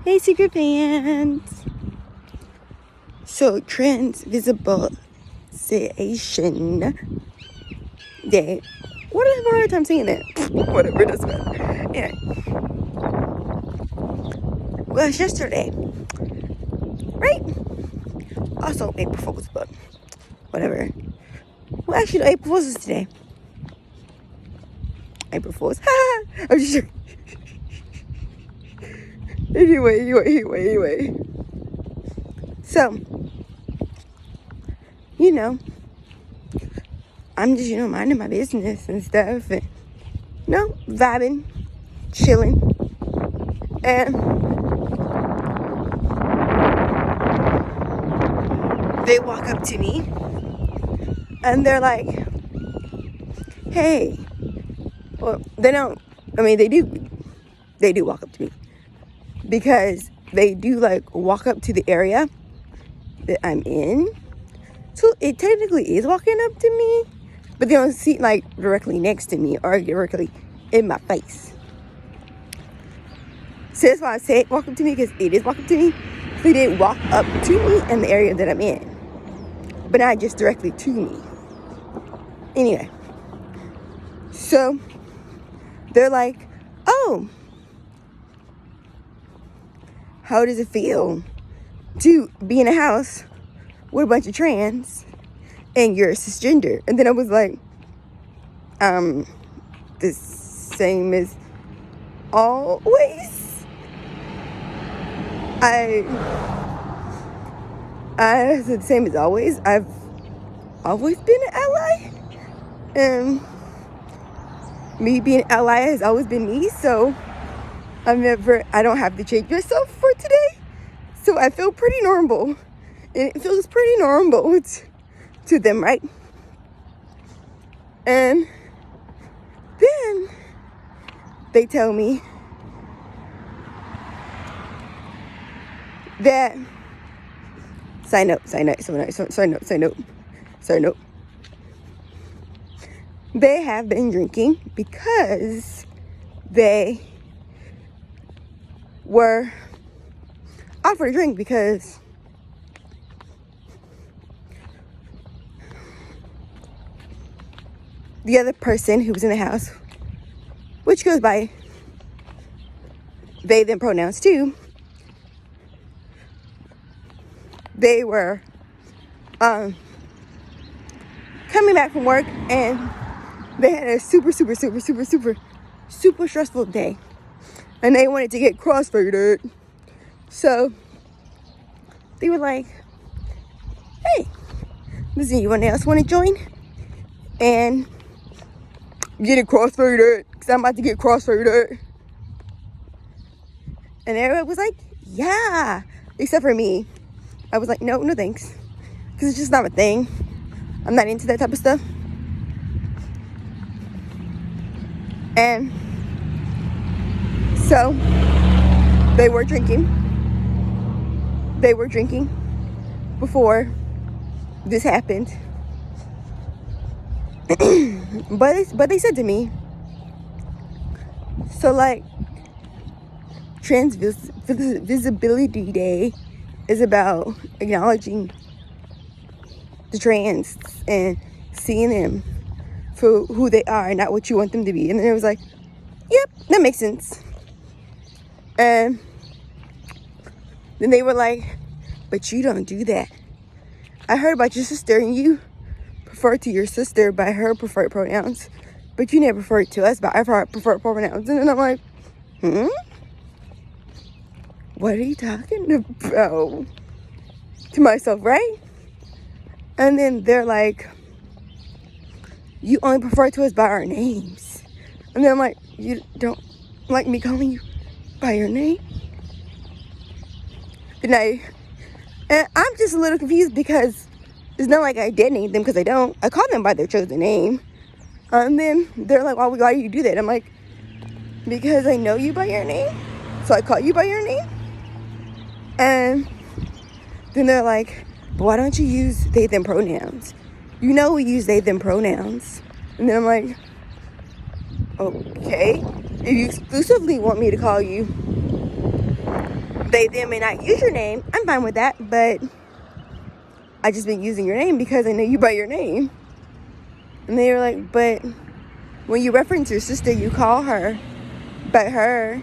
Hey, secret fans. So, Trans Visibilization Day. What do I have a hard time saying that? Whatever, it doesn't matter. Anyway. Well, it's yesterday. Right? Also, April Fool's, but whatever. Well, actually, no, April Fool's is today. April Fool's. I'm just joking. Anyway. So, I'm just, minding my business and stuff and, vibing, chilling. And they walk up to me and they're like, hey. Well, they don't, they do walk up to me because they do walk up to the area that I'm in. So it technically is walking up to me, but they don't sit directly next to me or directly in my face. So that's why I say walk up to me, because it is walk up to me. They did walk up to me in the area that I'm in, but not just directly to me. Anyway, so they're like, oh, how does it feel to be in a house with a bunch of trans and you're cisgender? And then I was like, the same as always. I said the same as always. I've always been an ally, and me being an ally has always been me, so I don't have to change myself for today. So I feel pretty normal. And it feels pretty normal to them, right? And then they tell me that sign up. They have been drinking because they were offered a drink because the other person who was in the house, which goes by they, them pronouns too, they were coming back from work and they had a super stressful day. And they wanted to get crossfaded. So they were like, hey, does anyone else want to join and get it crossfaded? Because I'm about to get crossfaded. And everyone was like, yeah. Except for me. I was like, no thanks. Because it's just not my thing. I'm not into that type of stuff. And so they were drinking before this happened. but they said to me, so Trans Visibility Day is about acknowledging the trans and seeing them for who they are, not what you want them to be. And then it was like, yep, that makes sense. And then they were like, but you don't do that. I heard about your sister and you refer to your sister by her preferred pronouns, but you never refer to us by our preferred pronouns. And then I'm like, what are you talking about? To myself, right? And then they're like, you only refer to us by our names. And then I'm like, you don't like me calling you by your name? And I'm just a little confused because it's not like I did name them, because I don't. I call them by their chosen name. And then they're like, well, why do you do that? I'm like, because I know you by your name, so I call you by your name. And then they're like, but why don't you use they, them pronouns? You know we use they, them pronouns. And then I'm like, okay, if you exclusively want me to call you they, them may not use your name, I'm fine with that, but I just been using your name because I know you by your name. And they were like, but when you reference your sister, you call her by her.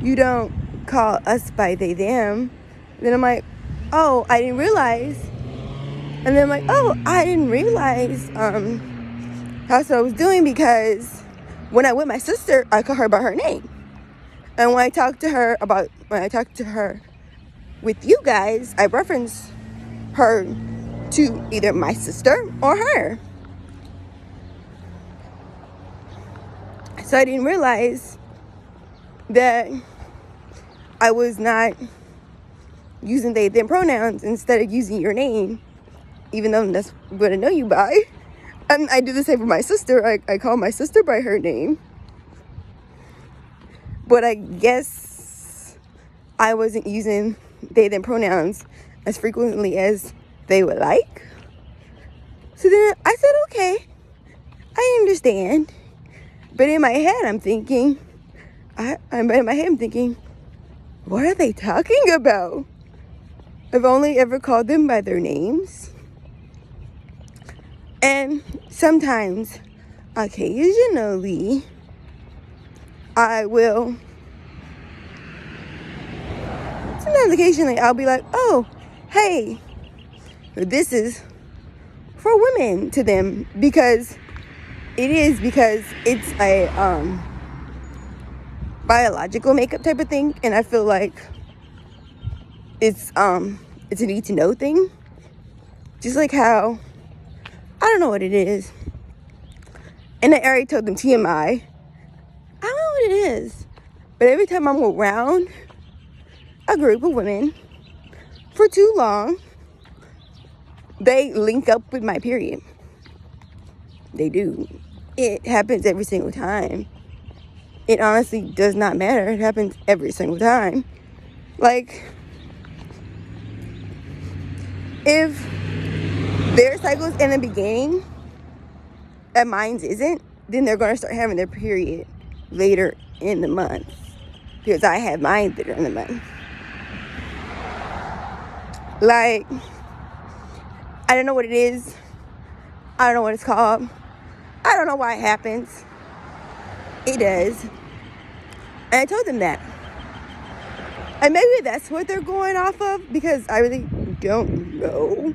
You don't call us by they, them. And then I'm like, oh, I didn't realize. And then I'm like, oh, I didn't realize that's what I was doing, because when I with my sister, I call her by her name. And when I talk to her with you guys, I reference her to either my sister or her. So I didn't realize that I was not using they, them pronouns instead of using your name, even though that's what I know you by. And I do the same for my sister. I call my sister by her name. But I guess I wasn't using they, them pronouns as frequently as they would like. So then I said, okay, I understand. But in my head, I'm thinking, what are they talking about? I've only ever called them by their names. And sometimes, occasionally, I'll be like, oh, hey, this is for women to them, because it's a biological makeup type of thing, and I feel like it's a need to know thing. Just like how, I don't know what it is. And I already told them TMI. I don't know what it is. But every time I'm around a group of women for too long, they link up with my period. They do. It happens every single time. It honestly does not matter. It happens every single time. Like, if their cycle's in the beginning and mine's isn't, then they're going to start having their period later in the month, because I have mine later in the month. Like, I don't know what it is. I don't know what it's called. I don't know why it happens. It does. And I told them that. And maybe that's what they're going off of, because I really don't know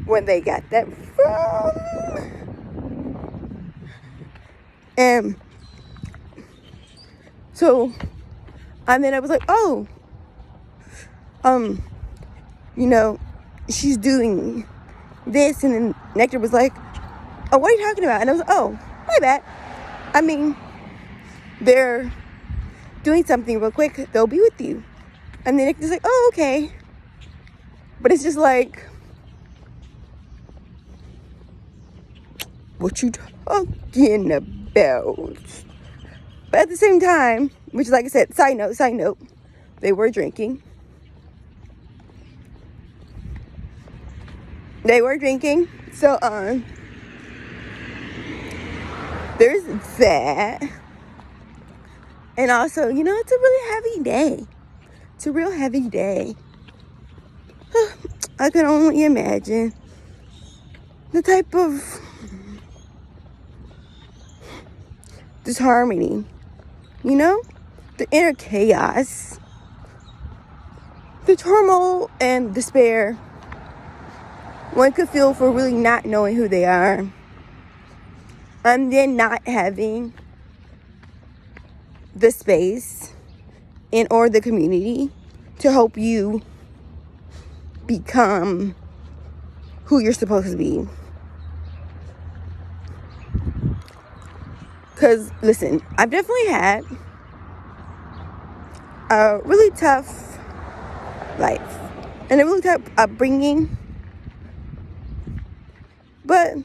when they got that from. And so, and then I was like, oh, she's doing this. And then Nectar was like, oh, what are you talking about? And I was like, oh, my bad. I mean, they're doing something real quick. They'll be with you. And then Nectar's like, oh, okay. But it's just like, what you talking about? But at the same time, which, like I said, side note, they were drinking. So, there's that. And also, it's a really heavy day. It's a real heavy day. I can only imagine the type of disharmony, the inner chaos, the turmoil and despair one could feel for really not knowing who they are, and then not having the space or the community to help you become who you're supposed to be. Because, listen, I've definitely had a really tough life and a really tough upbringing. But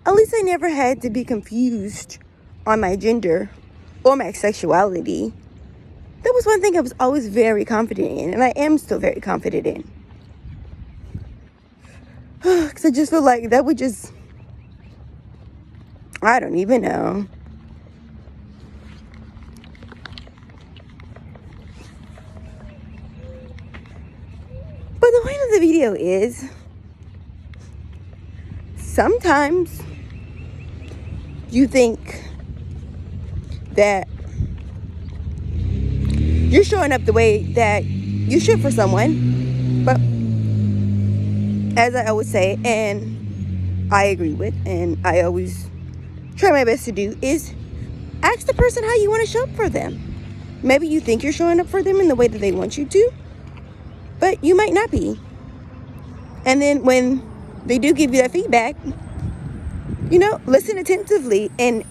at least I never had to be confused on my gender or my sexuality. That was one thing I was always very confident in, and I am still very confident in. Because I just feel like that would just, I don't even know. But the point of the video is, sometimes you think that you're showing up the way that you should for someone, but as I always say, and I agree with, and I always try my best to do, is ask the person how you want to show up for them. Maybe you think you're showing up for them in the way that they want you to, but you might not be. And then when they do give you that feedback, listen attentively and